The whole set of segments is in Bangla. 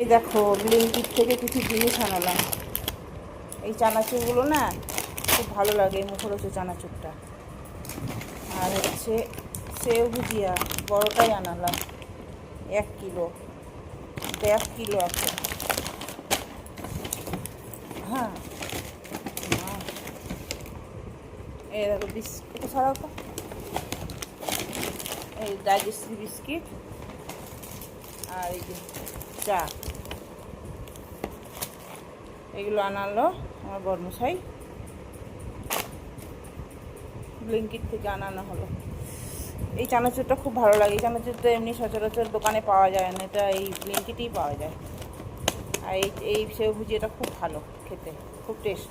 এই দেখো ব্লিঙ্কিট থেকে কিছু জিনিস আনালাম। এই চানাচুরগুলো না খুব ভালো লাগে, মুখরোচক চানাচুরটা। আর হচ্ছে সেও ভুজিয়া বড়টাই আনালাম 1 কিলো, 1 কিলো আছে। হ্যাঁ, এই দেখো বিস্কিট ছাড়াও তো, এই ডাইজেস্টিভ বিস্কিট আর এই যে চা, এগুলো আনালো আমার বর্মশাই, ব্লিঙ্কিট থেকে আনানো হলো। এই চানাচুরটা খুব ভালো লাগে। এই চানাচুরটা এমনি সচরাচর দোকানে পাওয়া যায় না, এটা এই ব্লিঙ্কিটেই পাওয়া যায়। আর এই সেও ভুজিয়াটা খুব ভালো খেতে, খুব টেস্ট।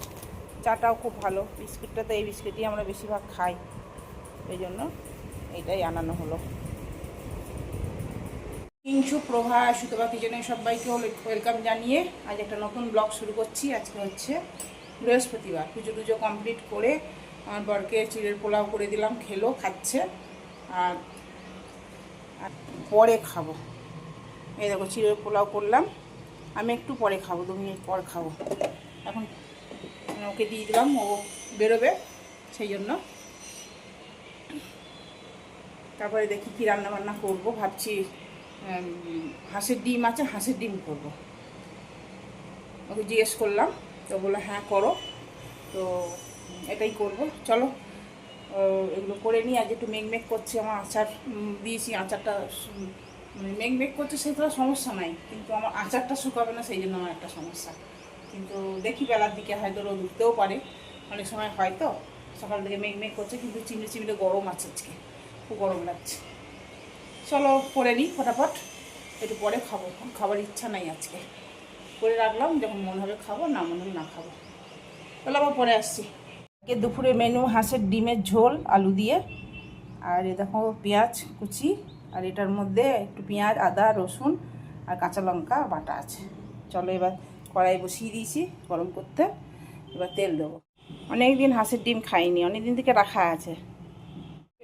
চাটাও খুব ভালো। বিস্কিটটা তো এই বিস্কিটই আমরা বেশিরভাগ খাই, এই জন্য এইটাই আনানো হলো। কিঞ্চু প্রভা সুতবা কিচেনে সবাইকে ওয়েলকাম জানিয়ে আজ একটা নতুন ব্লগ শুরু করছি। আজকে হচ্ছে বৃহস্পতিবার, পুজো টুজো কমপ্লিট করে আমার বরকে চিড়ের পোলাও করে দিলাম, খাচ্ছে। আর পরে খাবো। এই দেখো চিড়ের পোলাও করলাম, আমি একটু পরে খাবো, 2 মিনিট পর খাবো। এখন ওকে দিয়ে দিলাম, ও বেরোবে সেই জন্য। তারপরে দেখি কী রান্নাবান্না করবো, ভাবছি হাঁসের ডিম আছে, হাঁসের ডিম করবো। ওকে জিজ্ঞেস করলাম, তো বললো হ্যাঁ করো, তো এটাই করব। চলো এগুলো করে নিই। আজ একটু মেঘমেঘ করছে, আমার আচার দিয়েছি, আচারটা মানে মেঘমেঘ করছে সেটা সমস্যা নাই, কিন্তু আমার আচারটা শুকাবে না, সেই জন্য আমার একটা সমস্যা। কিন্তু দেখি বেলার দিকে হয়তো রোদ উঠতেও পারে, অনেক সময় হয়তো। সকাল থেকে মেঘমেঘ করছে, কিন্তু চিমড়ে চিমড়ে গরম আছে আজকে, খুব গরম লাগছে। চলো করে নিই ফটাফট, একটু পরে খাবো, খাবার ইচ্ছা নাই আজকে। করে রাখলাম, যখন মনে হবে খাবো, না মনে হবে না খাবো। তাহলে আবার পরে আসছি। দুপুরে মেনু হাঁসের ডিমের ঝোল আলু দিয়ে, আর এ দেখো পেঁয়াজ কুচি, আর এটার মধ্যে একটু পেঁয়াজ, আদা, রসুন আর কাঁচা লঙ্কা বাটা আছে। চলো এবার কড়াই বসিয়ে দিয়েছি গরম করতে, এবার তেল দেবো। অনেক দিন হাঁসের ডিম খাইনি, অনেক দিন থেকে রাখা আছে।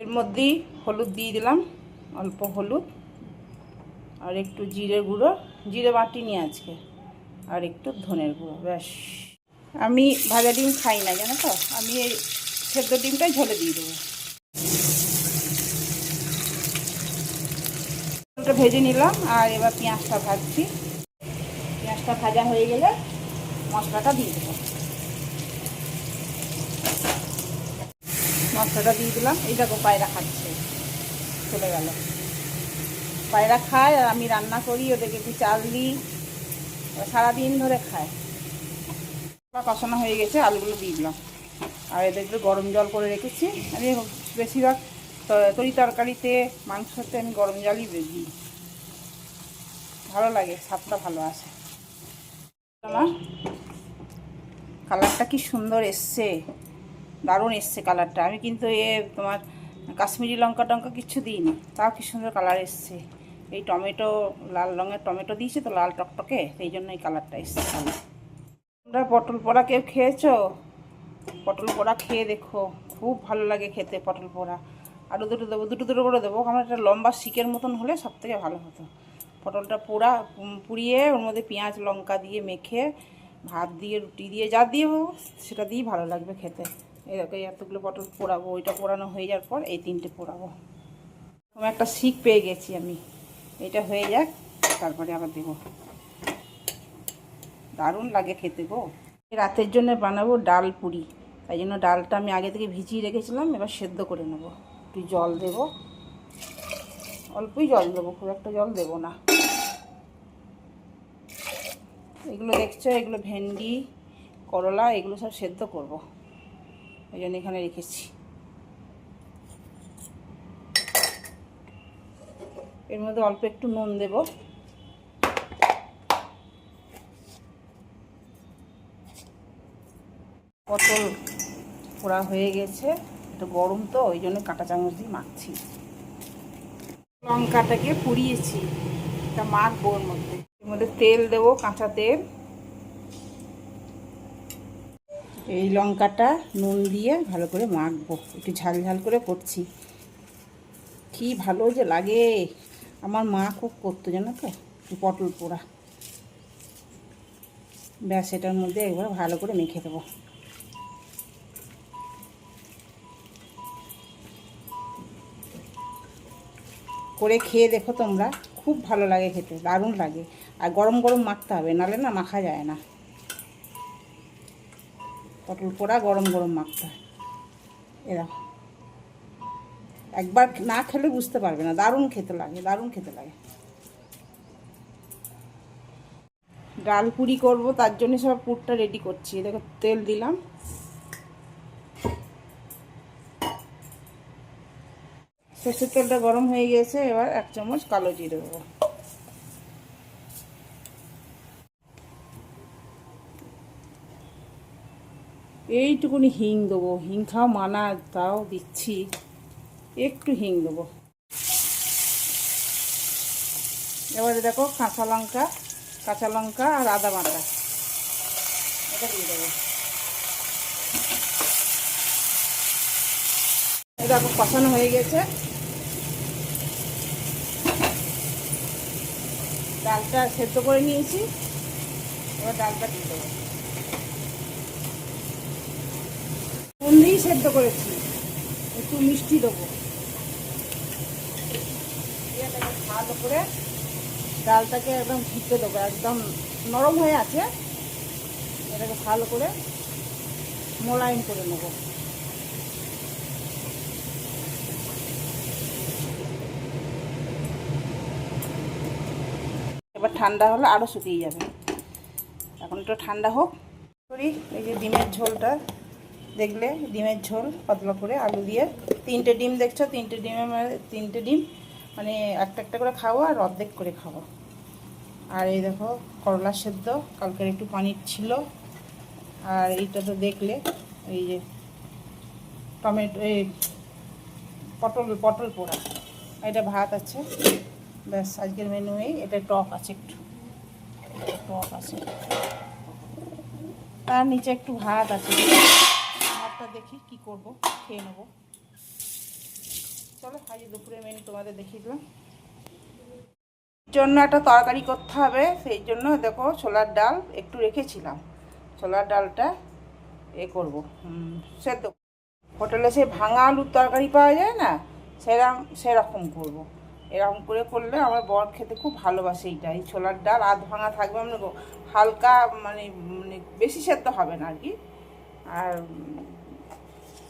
এর মধ্যেই হলুদ দিয়ে দিলাম, অল্প হলুদ, আর একটু জিরে গুঁড়ো, জিরে বাটিনি আজকে, আর একটু ধনের গুঁড়ো, ব্যাস। আমি ভাজা ডিম খাই না জানো তো, আমি এই সেদ্ধ ডিমটাই ঝোলে দিয়ে দেবো। ওটা ভেজে নিলাম, আর এবার পেঁয়াজটা ভাজছি। পেঁয়াজটা ভাজা হয়ে গেলে মশলাটা দিয়ে দেবো। মশলাটা দিয়ে দিলাম। এই দেখো পায়রা খাচ্ছে, চলে গেল। পায়রা খায় আর আমি রান্না করি, ওদেরকে একটু চাল দিই, সারাদিন ধরে খায়। কষানো হয়ে গেছে, আলুগুলো দিয়ে দিলাম। আর এদের একটু গরম জল করে রেখেছি। আমি বেশিরভাগ তরি তরকারিতে, মাংসতে আমি গরম জলই দিই, ভালো লাগে, স্বাদটা ভালো আসে। আমার কালারটা কি সুন্দর এসছে, দারুণ এসছে কালারটা। আমি কিন্তু তোমার কাশ্মীরি লঙ্কা টঙ্কা কিচ্ছু দিইনি, তাও কি সুন্দর কালার এসছে। এই টমেটো, লাল রঙের টমেটো দিয়েছে তো, লাল টকটকে, সেই জন্য এই কালারটা এসছে। তোমরা পটল পোড়া কেউ খেয়েছো? পটল পোড়া খেয়ে দেখো, খুব ভালো লাগে খেতে পটল পোড়া। আরও দুটো দেবো, দুটো করে দেবো। আমার একটা লম্বা শিকের মতন হলে সব থেকে ভালো হতো। পটলটা পুড়িয়ে ওর মধ্যে পেঁয়াজ লঙ্কা দিয়ে মেখে ভাত দিয়ে, রুটি দিয়ে, যা দিয়ে সেটা দিয়েই ভালো লাগবে খেতে। এরকম এতগুলো পটল পোড়াবো, ওইটা পোড়ানো হয়ে যাওয়ার পর এই 3টে পোড়াবো। আমার একটা শিক পেয়ে গেছি আমি, এটা হয়ে যাক, তারপরে আবার দেবো। দারুণ লাগে খেতে গো। রাতের জন্য বানাবো ডাল পুরি, তাই জন্য ডালটা আমি আগে থেকে ভিজিয়ে রেখেছিলাম, এবার সেদ্ধ করে নেব। একটু জল দেব, অল্পই জল দেবো, খুব একটা জল দেবো না। এগুলো দেখছো, এগুলো ভেন্ডি, করলা, এগুলো সব সেদ্ধ করব, এই জন্য এখানে রেখেছি। এর মধ্যে অল্প একটু নুন দেব। পটল পোড়া হয়ে গেছে, একটু গরম তো, ওই জন্য কাঁটা চামচ দিয়ে মাখছি। লঙ্কাটাকে পুড়িয়েছি, এটা মাখবো। ওর মধ্যে তেল দেবো, কাঁচা তেল। এই লঙ্কাটা নুন দিয়ে ভালো করে মাখবো, একটু ঝাল ঝাল করে করছি। কি ভালো যে লাগে, আমার মা খুব করতো জানো তো পটল পোড়া। ব্যাস এটার মধ্যে একবার ভালো করে মেখে দেবো। করে খেয়ে দেখো তোমরা, খুব ভালো লাগে খেতে, দারুণ লাগে। আর গরম গরম মাখতে হবে, নাহলে না মাখা যায় না। পটল পোড়া গরম গরম মাখতে হয়। এরা একবার না খেলে বুঝতে পারবে না, দারুণ খেতে লাগে, দারুণ খেতে লাগে। ডাল পুরি করবো, তার জন্য সব পুরটা রেডি করছি। দেখো তেল দিলাম, সর্ষের তেলটা গরম হয়ে গেছে। এবার 1 চামচ কালো জিরে দেবো, এইটুকুনি হিং দেবো। হিং খাও মানা, তাও দিচ্ছি, একটু হিং দেবো। এবারে দেখো কাঁচা লঙ্কা আর আদা বাটা, এটা দিয়ে দেবো। দেখো কষানো হয়ে গেছে। ডালটা সেদ্ধ করে নিয়েছি, এবার ডালটা দিয়ে দেবো। নুন দিয়েই সেদ্ধ করেছি, একটু মিষ্টি দেবো। ভালো করে ডালটাকে একদম ভিজতে দেবো, একদম নরম হয়ে আছে। এটাকে ভালো করে মোলায়েম করে নেবো। এবার ঠান্ডা হলে আরও শুকিয়ে যাবে। এখন একটু ঠান্ডা হোক। করি এই যে ডিমের ঝোলটা, দেখলে ডিমের ঝোল পাতলা করে আলু দিয়ে। 3টে ডিম দেখছো, 3টে ডিম মানে একটা একটা করে খাবো আর অর্ধেক করে খাবো। আর এই দেখো করলা সেদ্ধ, কালকের একটু পানির ছিল। আর এইটা তো দেখলে, এই যে টমেটো, এই পটল পোড়া, এটা ভাত আছে। ব্যাস আজকের মেনু এই। এটা টক আছে, একটু টক আছে, তার নিচে একটু ভাত আছে। ভাতটা দেখি কি করব, খেয়ে নেবো। চলো আজ দুপুরের মেনু তোমাদের দেখিয়ে দিলাম। জন্য একটা তরকারি করতে হবে, সেই জন্য দেখো ছোলার ডাল একটু রেখেছিলাম। ছোলার ডালটা করব সেদ্ধ। হোটেলে সে ভাঙা আলুর তরকারি পাওয়া যায় না, সেরকম করব। এরকম করে করলে আমার বর খেতে খুব ভালোবাসে। এই ছোলার ডাল আধ ভাঙা থাকবে, মানে হালকা, মানে বেশি সেদ্ধ হবে না আর কি। আর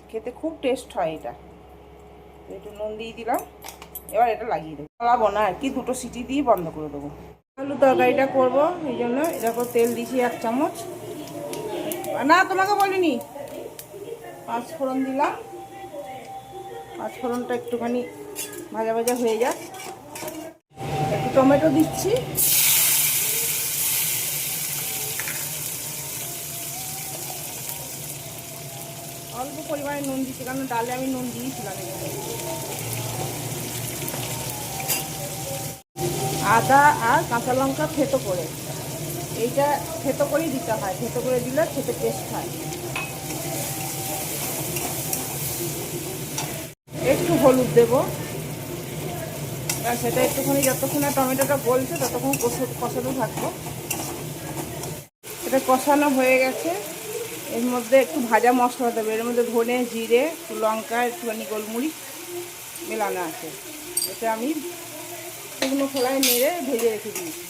খেতে খুব টেস্ট হয় এটা। একটু নুন দিয়ে দিলাম, এবার এটা লাগিয়ে দেবো। চালাবো না আর কি, 2টো সিটি দিয়ে বন্ধ করে দেবো। আলু তরকারিটা করবো, এই জন্য এরকম তেল দিয়েছি 1 চামচ। না তোমাকে বলিনি। 5 ফোড়ন দিলাম, 5 ফোড়নটা একটুখানি ভাজা ভাজা হয়ে যাক। একটু টমেটো দিচ্ছি, অল্প পরিমাণে নুন দিচ্ছি, কারণ ডালে আমি নুন দিয়েছিলাম। আদা আর কাঁচা লঙ্কা থেতো করে, এইটা থেতো করেই দিতে হয়, থেতো করে দিলে খেতে টেস্ট হয়। একটু হলুদ দেবো, সেটা একটুখানি যতক্ষণ না টমেটোটা গলছে ততক্ষণ কষাতে থাকবো। এটা কষানো হয়ে গেছে। এর মধ্যে একটু ভাজা মশলা দেবে, এর মধ্যে ধনে, জিরে, লঙ্কা, একটুখানি গোলমরিচ মেলানো আছে। এটা আমি শুকনো খোলায় নেড়ে ভেজে রেখে দিয়েছি।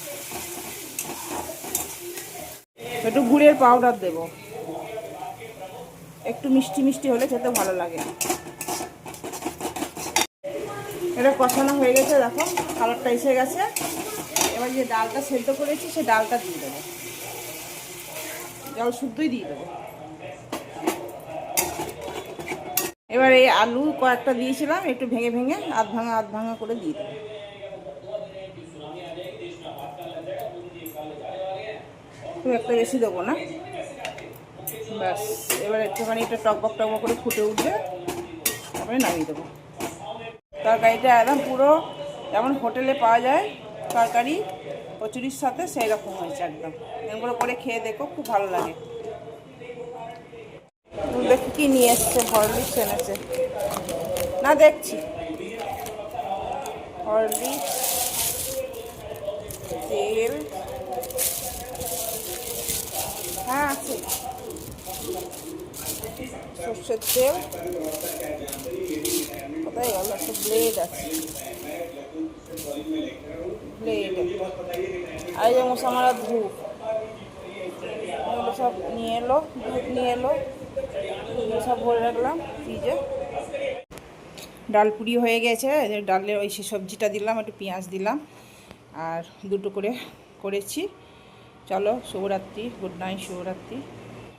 একটু গুড়ের পাউডার দেব, একটু মিষ্টি মিষ্টি হলে খেতে ভালো লাগে। এটা কষানো হয়ে গেছে, দেখো কালারটা এসে গেছে। এবার যে ডালটা সেদ্ধ করেছি সে ডালটা দিয়ে দেবো, জল শুদ্ধই দিয়ে দেবো। এবার এই আলু কয়েকটা দিয়েছিলাম, একটু ভেঙে ভেঙে আধ ভাঙা করে দিয়ে দেবো। খুব একটা বেশি দেবো না, ব্যাস। এবার একটুখানি এটা টকবক করে ফুটে উঠবে, তারপরে নামিয়ে দেবো। তরকারিটা একদম পুরো যেমন হোটেলে পাওয়া যায় তরকারি কচুরির সাথে, সেই রকম হয়েছে একদম। এগুলো করে খেয়ে দেখো, খুব ভালো লাগে। দেখি কি নিয়ে এসছে, হরলিক্স এনেছে না, দেখছি হরলিক্স, তেল, সর্ষের তেল, কোথায় গেল, একটা ব্লেড আছে, ব্লেড একটা, আর এই যে মশামারা ধূপ, এগুলো সব নিয়ে এলো, দুধ নিয়ে এলো, এগুলো সব ভরে রাখলাম ফ্রিজে। ডাল পুরি হয়ে গেছে, ডালের ওই সবজিটা দিলাম, একটু পেঁয়াজ দিলাম, আর দুটো করে করেছি। চলো, শুভরাত্রি, গুড নাইট, শুভরাত্রি।